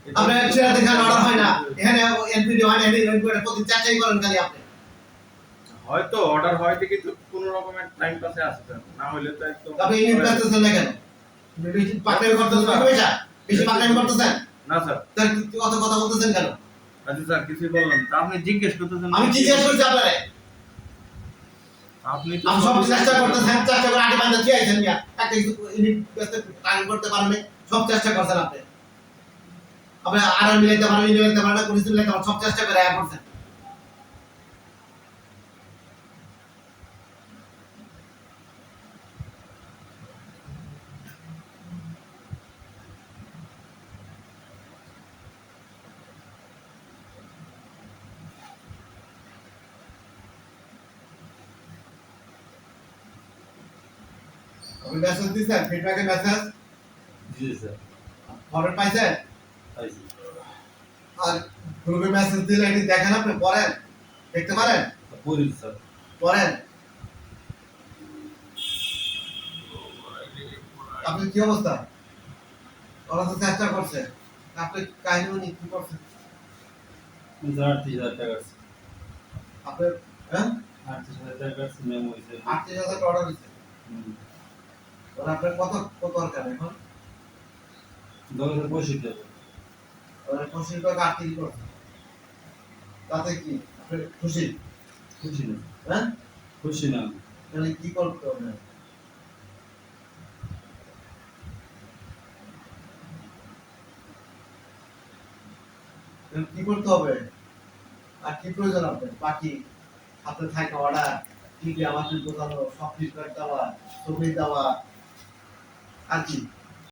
আপনার ছেড়ে দেখান অর্ডার হয় না এখানে এনপিডি হয় না এনপিডি প্রতি যাচাই করেন খালি আপনি হয়তো অর্ডার হয় দেখি তো কোন রকমের টাইম পাসে আসছে না হলে তো একদম আপনি ইউনিট করতেছেন না কেন বেশি পাকড়ামি করতেছেন বেশি পাকড়ামি করতেছেন না স্যার তার কত কথা বলতেছেন কেন আচ্ছা স্যার কিছু বললাম তা আপনি জিজ্ঞেস করতেছেন আমি জিজ্ঞেস করছি আপনারে আপনি তো আমি সব চেষ্টা করতেছেন চেষ্টা করে আগে বান্ধা চেয়েছেন মিয়া একটা ইউনিট টাইম করতে পারেন সব চেষ্টা করছেন আপনি আপনি আর মিলাইতে পারেন মিলাইতে পারেন পুলিশ মিলাইতে পারেন সব চেষ্টা করে আয়া করছেন আপনি মেসেজ দিছেন ফিডব্যাকের মেসেজ জি স্যার ফরওয়ার্ড পাইছেন পাইছি আর গ্রুপে মেসেজ দিলে এটি দেখেন আপনি পড়েন দেখতে পারেন পড়ি স্যার পড়েন আপনি কি অবস্থা ওরা তো চেষ্টা করছে আপনি কাহিনী উনি কি করছেন 38,000 টাকা আপনি হ্যাঁ 38,000 টাকা মেমো হইছে 38,000 অর্ডার দিচ্ছে ওরা আপনার কত দরকার এখন 10,065 টাকা ওরা 25 টাকা আটত্রিশ করছে তাতে কি আপনি খুশি খুশি না হ্যাঁ খুশি না তাহলে কি করতে হবে কি করতে হবে আর কি প্রয়োজন আপনার বাকি আপনার থাকা অর্ডার ঠিক আমাদের বোঝানো সব ফিডব্যাক দেওয়া ছবি দেওয়া আর কি